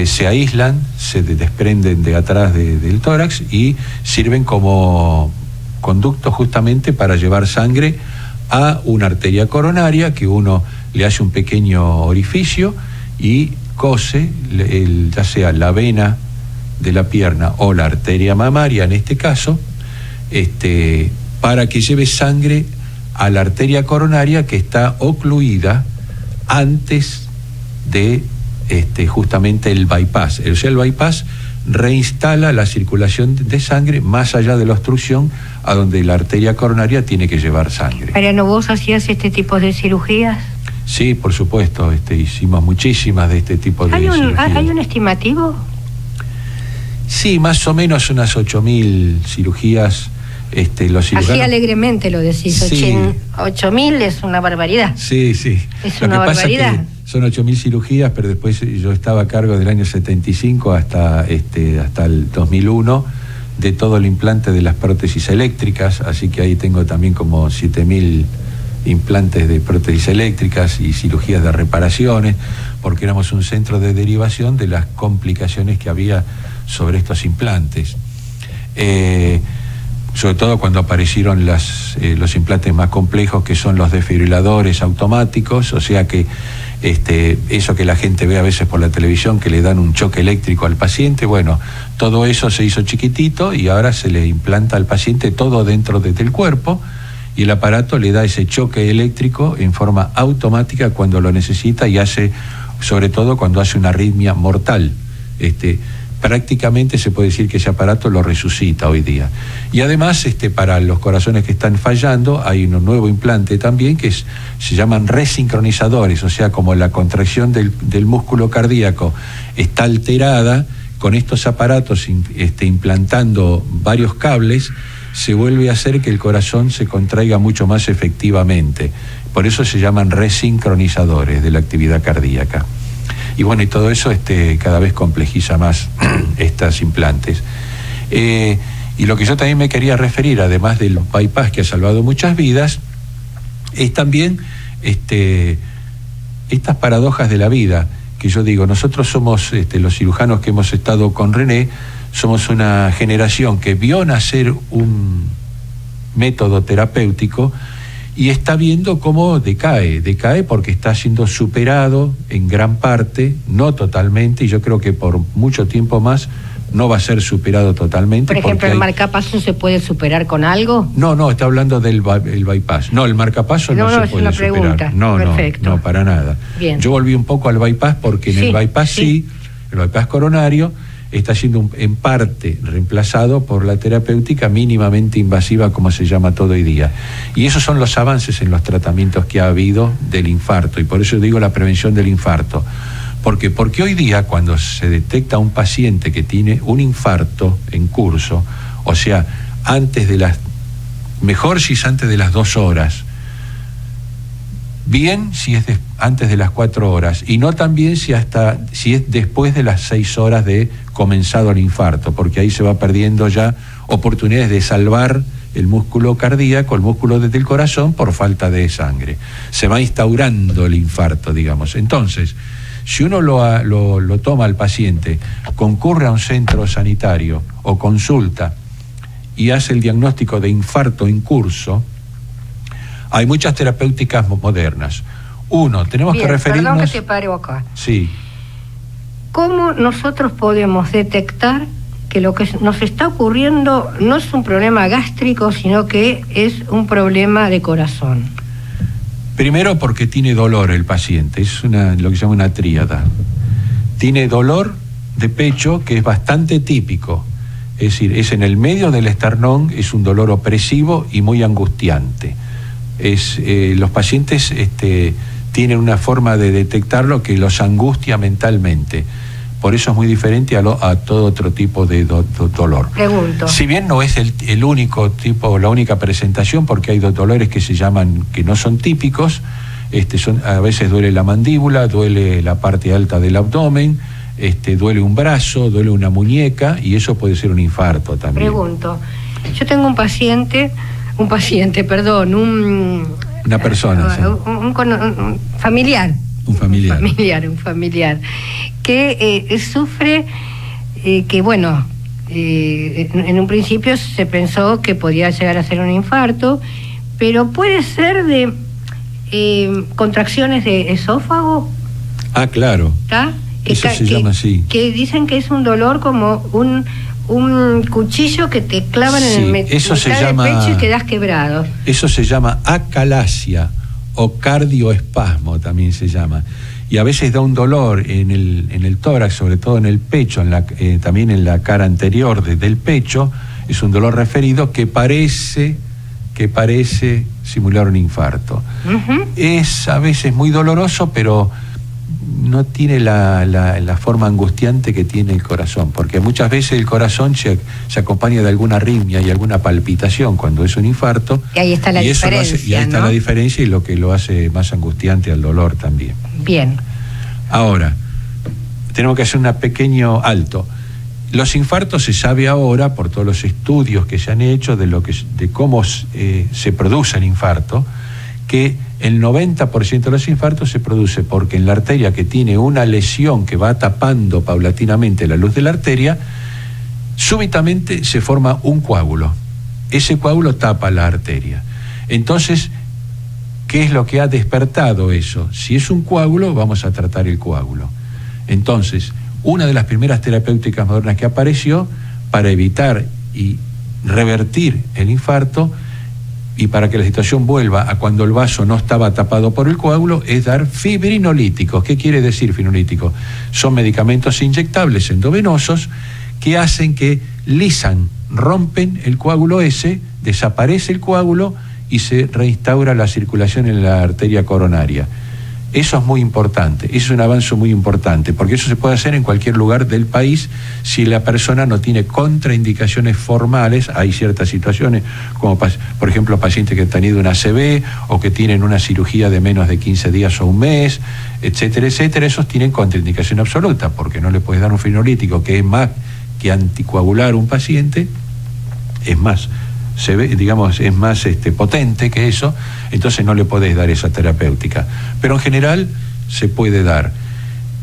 se aíslan, se desprenden de atrás del tórax y sirven como conducto justamente para llevar sangre a una arteria coronaria, que uno le hace un pequeño orificio y cose ya sea la vena de la pierna o la arteria mamaria en este caso, para que lleve sangre a la arteria coronaria, que está ocluida antes de justamente el bypass. O sea, el bypass reinstala la circulación de sangre más allá de la obstrucción, a donde la arteria coronaria tiene que llevar sangre. Mariano, ¿vos hacías este tipo de cirugías? Sí, por supuesto, hicimos muchísimas de este tipo de cirugías. ¿Hay un estimativo? Sí, más o menos unas 8.000 cirugías. Los cirujanos... Así alegremente lo decís, sí. 8.000 es una barbaridad. Sí. Es una barbaridad. Pasa que son 8.000 cirugías, pero después yo estaba a cargo del año 75 hasta el 2001 de todo el implante de las prótesis eléctricas, así que ahí tengo también como 7.000 implantes de prótesis eléctricas y cirugías de reparaciones, porque éramos un centro de derivación de las complicaciones que había sobre estos implantes. sobre todo cuando aparecieron los implantes más complejos, que son los desfibriladores automáticos, o sea que eso que la gente ve a veces por la televisión, que le dan un choque eléctrico al paciente, bueno, todo eso se hizo chiquitito y ahora se le implanta al paciente todo dentro del cuerpo, y el aparato le da ese choque eléctrico en forma automática cuando lo necesita, y hace, sobre todo cuando hace una arritmia mortal. Prácticamente se puede decir que ese aparato lo resucita hoy día. Y además, para los corazones que están fallando, hay un nuevo implante también que se llaman resincronizadores, o sea, como la contracción del músculo cardíaco está alterada, con estos aparatos implantando varios cables, se vuelve a hacer que el corazón se contraiga mucho más efectivamente. Por eso se llaman resincronizadores de la actividad cardíaca. Y bueno, y todo eso cada vez complejiza más estos implantes. Y lo que yo también me quería referir, además del bypass que ha salvado muchas vidas, es también estas paradojas de la vida, que yo digo, nosotros somos, los cirujanos que hemos estado con René, somos una generación que vio nacer un método terapéutico y está viendo cómo decae porque está siendo superado en gran parte, no totalmente, y yo creo que por mucho tiempo más no va a ser superado totalmente. Por ejemplo, ¿el marcapaso se puede superar con algo? No, está hablando del bypass. No, el marcapaso no se puede superar. Pregunta. Perfecto. No, para nada. Bien. Yo volví un poco al bypass porque en el bypass el bypass coronario está siendo en parte reemplazado por la terapéutica mínimamente invasiva, como se llama todo hoy día. Y esos son los avances en los tratamientos que ha habido del infarto, y por eso digo la prevención del infarto. Porque hoy día, cuando se detecta un paciente que tiene un infarto en curso, o sea, mejor si es antes de las 2 horas, bien si es antes de las 4 horas, y no tan bien si es después de las 6 horas de comenzado el infarto, porque ahí se va perdiendo ya oportunidades de salvar el músculo cardíaco, el músculo del corazón, por falta de sangre. Se va instaurando el infarto, digamos. Entonces, si uno lo toma al paciente, concurre a un centro sanitario o consulta y hace el diagnóstico de infarto en curso, hay muchas terapéuticas modernas. Tenemos que referirnos... Perdón que te pare acá. Sí. ¿Cómo nosotros podemos detectar que lo que nos está ocurriendo no es un problema gástrico, sino que es un problema de corazón? Primero, porque tiene dolor el paciente, es lo que se llama una tríada. Tiene dolor de pecho, que es bastante típico, es decir, es en el medio del esternón, es un dolor opresivo y muy angustiante. Los pacientes tienen una forma de detectarlo que los angustia mentalmente. Por eso es muy diferente a todo otro tipo de dolor. Pregunto. Si bien no es el único tipo, la única presentación, porque hay dolores que no son típicos, a veces duele la mandíbula, duele la parte alta del abdomen, duele un brazo, duele una muñeca, y eso puede ser un infarto también. Pregunto. Yo tengo una persona, un familiar. Un familiar que sufre, en un principio se pensó que podía llegar a ser un infarto, pero puede ser de contracciones de esófago. Ah, claro. ¿Está? Eso se llama así. Que dicen que es un dolor como un cuchillo que te clavan en el pecho y quedas quebrado. Eso se llama acalasia o cardioespasmo, también se llama. Y a veces da un dolor en el tórax, sobre todo en el pecho, también en la cara anterior del pecho. Es un dolor referido que parece simular un infarto. Uh-huh. Es a veces muy doloroso, pero no tiene la forma angustiante que tiene el corazón, porque muchas veces el corazón se acompaña de alguna arritmia y alguna palpitación cuando es un infarto. Y ahí está la diferencia. Y ahí está la diferencia, y lo que lo hace más angustiante al dolor también. Bien. Ahora, tenemos que hacer un pequeño alto. Los infartos se sabe ahora, por todos los estudios que se han hecho de cómo se produce el infarto, que el 90% de los infartos se produce porque en la arteria, que tiene una lesión que va tapando paulatinamente la luz de la arteria, súbitamente se forma un coágulo. ese coágulo tapa la arteria. Entonces, ¿qué es lo que ha despertado eso? Si es un coágulo, vamos a tratar el coágulo. Entonces, una de las primeras terapéuticas modernas que apareció para evitar y revertir el infarto y para que la situación vuelva a cuando el vaso no estaba tapado por el coágulo es dar fibrinolíticos. ¿Qué quiere decir fibrinolítico? Son medicamentos inyectables endovenosos que hacen que lisan, rompen el coágulo ese, desaparece el coágulo y se reinstaura la circulación en la arteria coronaria. Eso es muy importante, eso es un avance muy importante, porque eso se puede hacer en cualquier lugar del país si la persona no tiene contraindicaciones formales. Hay ciertas situaciones, como por ejemplo pacientes que han tenido una ACV o que tienen una cirugía de menos de 15 días o un mes, etcétera, etcétera. Esos tienen contraindicación absoluta, porque no le puedes dar un fibrinolítico que es más que anticoagular a un paciente, es más, se ve, digamos, es más potente que eso, entonces no le podés dar esa terapéutica, pero en general se puede dar.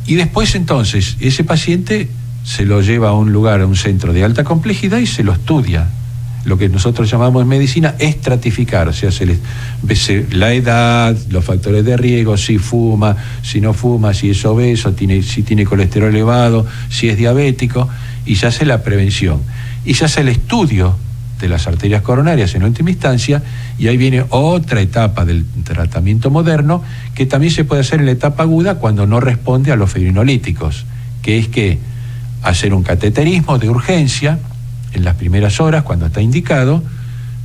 Y después entonces ese paciente se lo lleva a un lugar, a un centro de alta complejidad y se lo estudia. Lo que nosotros llamamos en medicina estratificar, o sea, se le ve la edad, los factores de riesgo, si fuma, si no fuma, si es obeso, si tiene colesterol elevado, si es diabético, y se hace la prevención. Y se hace el estudio de las arterias coronarias en última instancia, y ahí viene otra etapa del tratamiento moderno que también se puede hacer en la etapa aguda cuando no responde a los fibrinolíticos, que es que hacer un cateterismo de urgencia en las primeras horas cuando está indicado,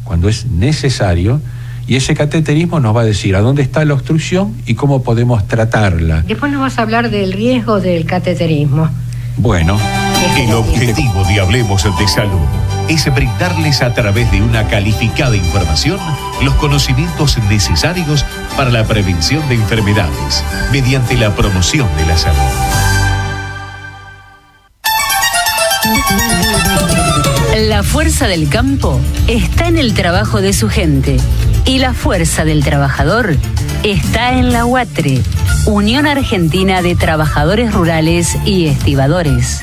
cuando es necesario, y ese cateterismo nos va a decir a dónde está la obstrucción y cómo podemos tratarla. Después nos vas a hablar del riesgo del cateterismo. Bueno, el objetivo de Hablemos de Salud es brindarles a través de una calificada información los conocimientos necesarios para la prevención de enfermedades mediante la promoción de la salud. La fuerza del campo está en el trabajo de su gente y la fuerza del trabajador está en la UATRE, Unión Argentina de Trabajadores Rurales y Estibadores.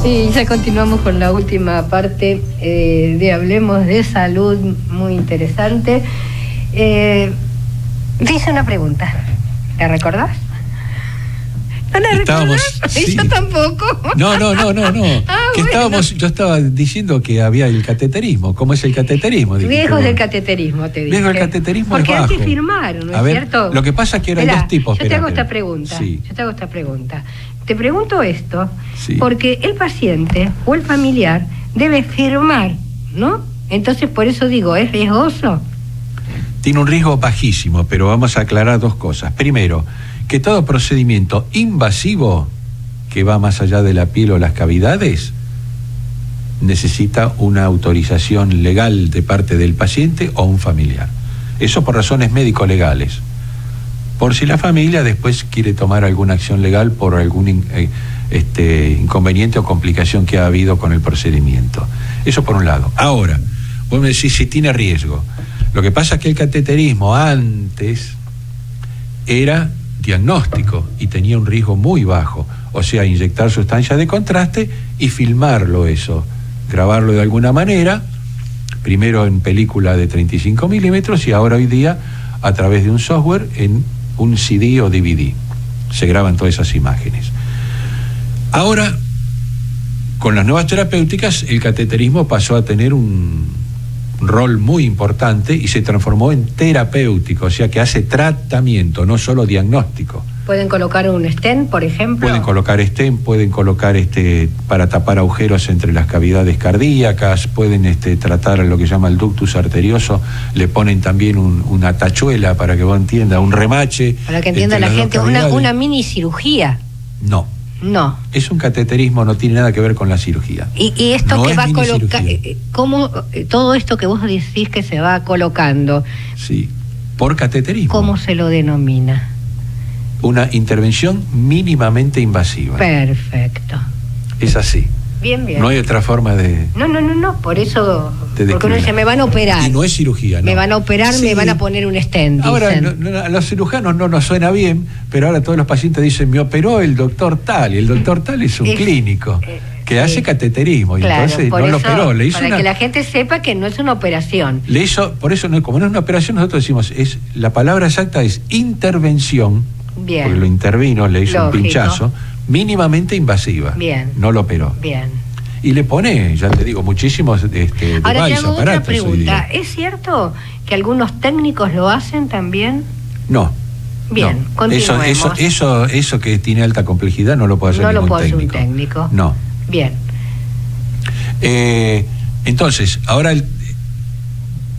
Y ya continuamos con la última parte de Hablemos de Salud, muy interesante. Dice una pregunta, ¿la recordás? ¿No la recordás? Sí. Yo tampoco. No. Que bueno. Yo estaba diciendo que había el cateterismo. ¿Cómo es el cateterismo? Riesgos del cateterismo, te dije. Riesgo del cateterismo porque es bajo. hay que firmar, ¿no es cierto? Lo que pasa es que eran dos tipos. Yo te hago esta pregunta. Sí. Te pregunto esto, sí, porque el paciente o el familiar debe firmar, ¿no? Entonces, por eso digo, ¿es riesgoso? Tiene un riesgo bajísimo, pero vamos a aclarar dos cosas. Primero, que todo procedimiento invasivo que va más allá de la piel o las cavidades necesita una autorización legal de parte del paciente o un familiar. Eso por razones médico-legales. Por si la familia después quiere tomar alguna acción legal por algún inconveniente o complicación que ha habido con el procedimiento. Eso por un lado. Ahora, vos me decís si tiene riesgo. Lo que pasa es que el cateterismo antes era diagnóstico y tenía un riesgo muy bajo, o sea, inyectar sustancias de contraste y filmarlo eso, grabarlo de alguna manera, primero en película de 35 milímetros y ahora hoy día a través de un software en un CD o DVD. Se graban todas esas imágenes. Ahora, con las nuevas terapéuticas, el cateterismo pasó a tener un rol muy importante y se transformó en terapéutico, o sea que hace tratamiento, no solo diagnóstico. ¿Pueden colocar un stent, por ejemplo? Pueden colocar stent, pueden colocar para tapar agujeros entre las cavidades cardíacas, pueden tratar lo que llama el ductus arterioso, le ponen también una tachuela para que vos entiendas, un remache. Para que entienda la gente, una mini cirugía. No. Es un cateterismo, no tiene nada que ver con la cirugía. Y esto no que va a colocar, ¿cómo todo esto que vos decís que se va colocando? Sí, por cateterismo. ¿Cómo se lo denomina? Una intervención mínimamente invasiva. Perfecto. Es así. Bien. No hay otra forma de... No, por eso... Porque uno dice, me van a operar. Y no es cirugía, ¿no? Me van a operar, sí. Me van a poner un stent, ahora, a los cirujanos no nos suena bien, pero ahora todos los pacientes dicen, me operó el doctor tal, y el doctor tal es un clínico que hace cateterismo, claro, y entonces no lo operó. Le hizo para que la gente sepa que no es una operación. Le hizo, por eso, como no es una operación, nosotros decimos, la palabra exacta es intervención, bien. Porque lo intervino, le hizo un pinchazo, mínimamente invasiva. Bien. No lo operó. Bien. Y le pone, ya te digo, muchísimos ahora te hago otra pregunta. ¿Es cierto que algunos técnicos lo hacen también? No. Bien, no. Continuemos. Eso que tiene alta complejidad no lo puede hacer ningún técnico. No lo puede hacer un técnico. No. Bien. Entonces, ahora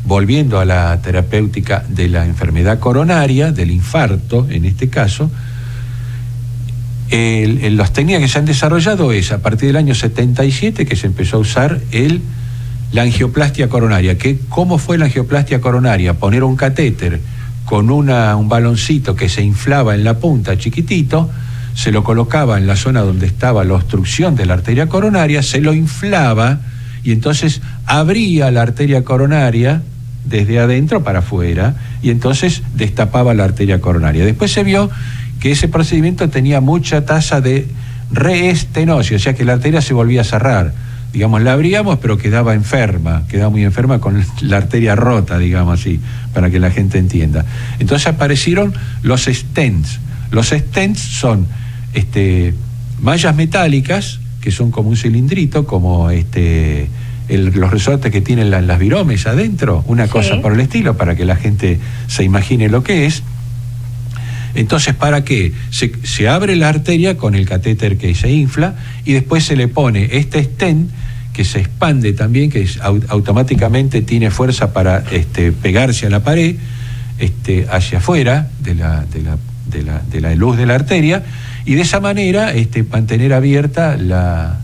volviendo a la terapéutica de la enfermedad coronaria, del infarto en este caso, las técnicas que se han desarrollado es a partir del año 77 que se empezó a usar la angioplastia coronaria. ¿Cómo fue la angioplastia coronaria? Poner un catéter con un baloncito que se inflaba en la punta chiquitito, se lo colocaba en la zona donde estaba la obstrucción de la arteria coronaria, se lo inflaba y entonces abría la arteria coronaria desde adentro para afuera y entonces destapaba la arteria coronaria. Después se vio que ese procedimiento tenía mucha tasa de reestenosis, o sea que la arteria se volvía a cerrar. Digamos, la abríamos, pero quedaba muy enferma con la arteria rota, digamos así, para que la gente entienda. Entonces aparecieron los stents. Los stents son mallas metálicas, que son como un cilindrito, como los resortes que tienen las viromes adentro, una cosa por el estilo, para que la gente se imagine lo que es. Entonces, ¿para qué? Se abre la arteria con el catéter que se infla y después se le pone este stent que se expande también, que automáticamente tiene fuerza para pegarse a la pared, hacia afuera de la luz de la arteria, y de esa manera mantener abierta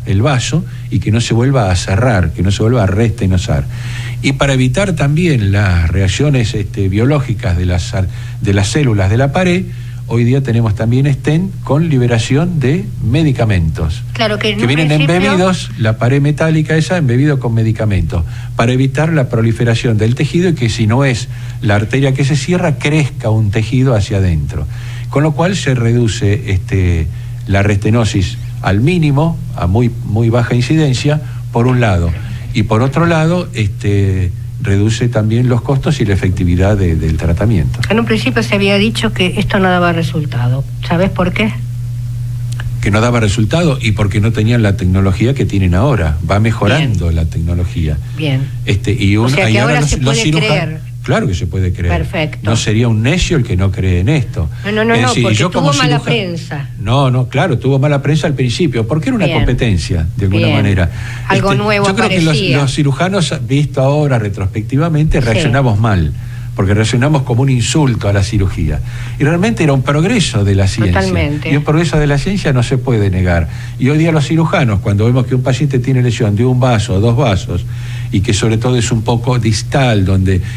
el vaso y que no se vuelva a cerrar, que no se vuelva a reestenosar. Y para evitar también las reacciones biológicas de las células de la pared, hoy día tenemos también stent con liberación de medicamentos. Claro que vienen embebidos, la pared metálica esa embebido con medicamentos, para evitar la proliferación del tejido y que si no es la arteria que se cierra, crezca un tejido hacia adentro. Con lo cual se reduce la reestenosis al mínimo, a muy, muy baja incidencia, por un lado. Y por otro lado, reduce también los costos y la efectividad del tratamiento. En un principio se había dicho que esto no daba resultado. ¿Sabes por qué? Que no daba resultado y porque no tenían la tecnología que tienen ahora. Va mejorando la tecnología. Bien. O sea que ahora se puede creer. Claro que se puede creer. Perfecto. No sería un necio el que no cree en esto. No, porque tuvo mala prensa. No, claro, tuvo mala prensa al principio, porque era una competencia, de alguna manera. Algo nuevo yo creo parecía. Que los cirujanos, visto ahora retrospectivamente, reaccionamos mal, porque reaccionamos como un insulto a la cirugía. Y realmente era un progreso de la ciencia. Totalmente. Y un progreso de la ciencia no se puede negar. Y hoy día los cirujanos, cuando vemos que un paciente tiene lesión de un vaso o dos vasos, y que sobre todo es un poco distal,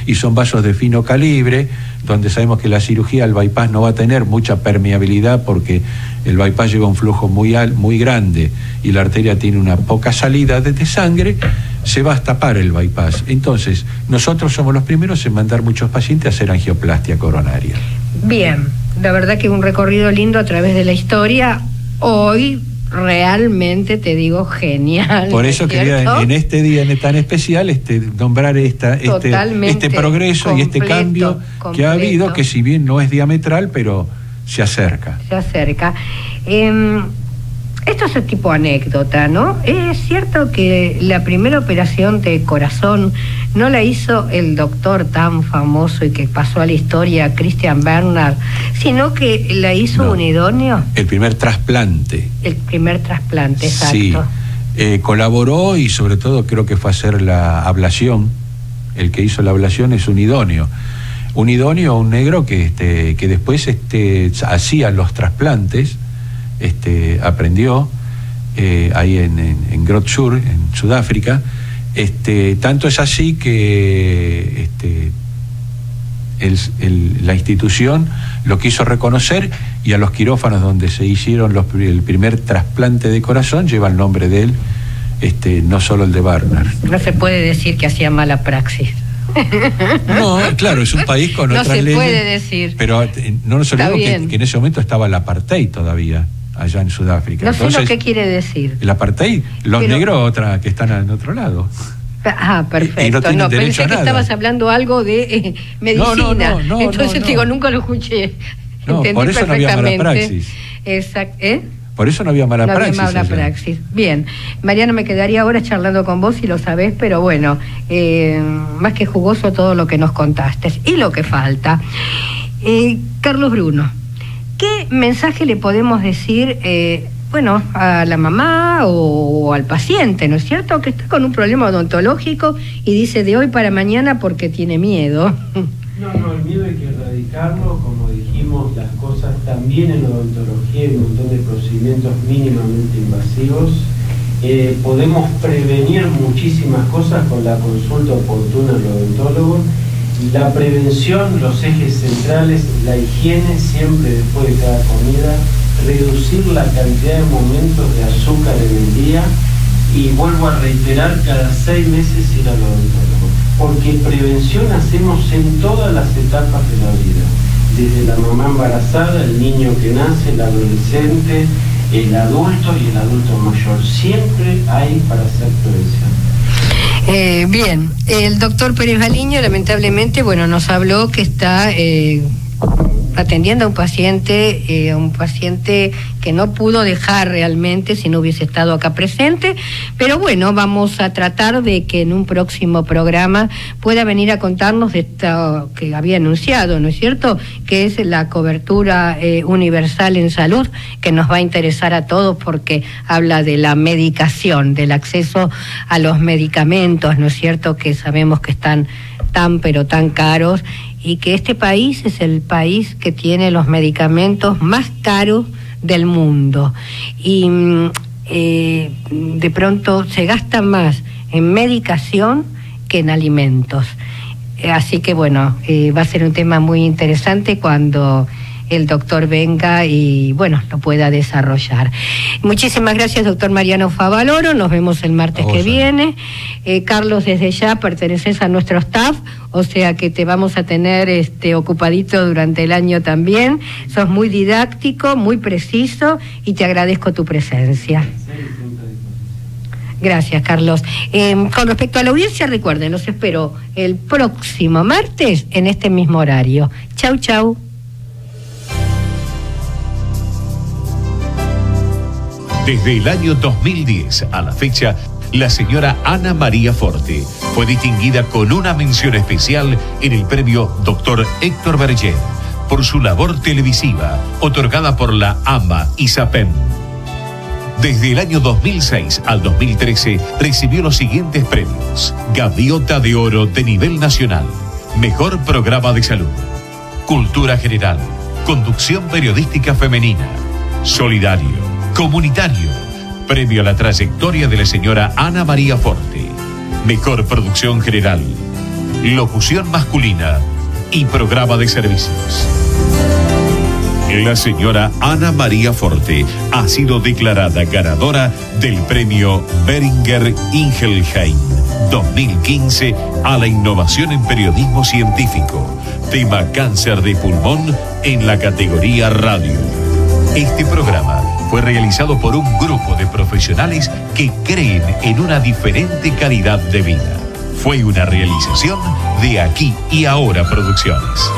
y son vasos de fino calibre, donde sabemos que la cirugía, el bypass, no va a tener mucha permeabilidad porque el bypass lleva un flujo muy grande y la arteria tiene una poca salida de sangre, se va a tapar el bypass. Entonces, nosotros somos los primeros en mandar muchos pacientes a hacer angioplastia coronaria. Bien, la verdad que un recorrido lindo a través de la historia. Hoy realmente te digo genial. Por eso quería en este día tan especial nombrar este progreso y este cambio que ha habido, que si bien no es diametral, pero se acerca. Esto es tipo anécdota, ¿no? Es cierto que la primera operación de corazón no la hizo el doctor tan famoso y que pasó a la historia, Christian Bernard, sino que la hizo un idóneo. El primer trasplante. Exacto. Sí, colaboró y sobre todo creo que fue a hacer la ablación. El que hizo la ablación es un idóneo. Un negro que después hacía los trasplantes. Aprendió ahí en Groote en Sudáfrica. Tanto es así que la institución lo quiso reconocer y a los quirófanos donde se hicieron el primer trasplante de corazón lleva el nombre de él no solo el de Barnard. No se puede decir que hacía mala praxis. No, claro, es un país con otras leyes. No se puede decir. Pero no nos olvidemos que en ese momento estaba el apartheid todavía, allá en Sudáfrica. No sé lo que quiere decir. El apartheid, los negros que están en otro lado. Ah, perfecto. No, pensé que estabas hablando algo de medicina. No, entonces digo, nunca lo escuché. No, por eso no había mala praxis. Exacto. Por eso no había mala praxis. No había mala praxis. Bien. Mariano, me quedaría ahora charlando con vos, si lo sabés, pero bueno, más que jugoso todo lo que nos contaste. Y lo que falta. Carlos Bruno, ¿qué mensaje le podemos decir, a la mamá o al paciente, ¿no es cierto?, que está con un problema odontológico y dice de hoy para mañana porque tiene miedo? No, el miedo hay que erradicarlo, como dijimos, las cosas también en odontología hay un montón de procedimientos mínimamente invasivos. Podemos prevenir muchísimas cosas con la consulta oportuna al odontólogo. La prevención, los ejes centrales, la higiene siempre después de cada comida, reducir la cantidad de momentos de azúcar en el día y vuelvo a reiterar, cada 6 meses ir al odontólogo, porque prevención hacemos en todas las etapas de la vida, desde la mamá embarazada, el niño que nace, el adolescente, el adulto y el adulto mayor, siempre hay para hacer prevención. Bien, el doctor Pérez Baliño lamentablemente, nos habló que está atendiendo a un paciente que no pudo dejar realmente si no hubiese estado acá presente, pero vamos a tratar de que en un próximo programa pueda venir a contarnos de esto que había anunciado, ¿no es cierto?, que es la cobertura universal en salud, que nos va a interesar a todos porque habla de la medicación, del acceso a los medicamentos, ¿no es cierto?, que sabemos que están tan pero tan caros, y que este país es el país que tiene los medicamentos más caros del mundo. Y de pronto se gasta más en medicación que en alimentos. Así que va a ser un tema muy interesante cuando el doctor venga y lo pueda desarrollar. Muchísimas gracias, doctor Mariano Favaloro. Nos vemos el martes que viene. Carlos, desde ya perteneces a nuestro staff, o sea que te vamos a tener ocupadito durante el año también. Sos muy didáctico, muy preciso y te agradezco tu presencia. Gracias, Carlos. Con respecto a la audiencia, recuerden, los espero el próximo martes en este mismo horario. Chau, chau. Desde el año 2010 a la fecha, la señora Ana María Forte fue distinguida con una mención especial en el premio Dr. Héctor Berger por su labor televisiva, otorgada por la AMA y SAPEM. Desde el año 2006 al 2013 recibió los siguientes premios: Gaviota de Oro de nivel nacional, Mejor Programa de Salud, Cultura General, Conducción Periodística Femenina, Solidario, Comunitario, premio a la trayectoria de la señora Ana María Forte, Mejor Producción General, Locución Masculina y Programa de Servicios. La señora Ana María Forte ha sido declarada ganadora del premio Beringer Ingelheim 2015 a la innovación en periodismo científico, tema cáncer de pulmón en la categoría radio. Este programa fue realizado por un grupo de profesionales que creen en una diferente calidad de vida. Fue una realización de Aquí y Ahora Producciones.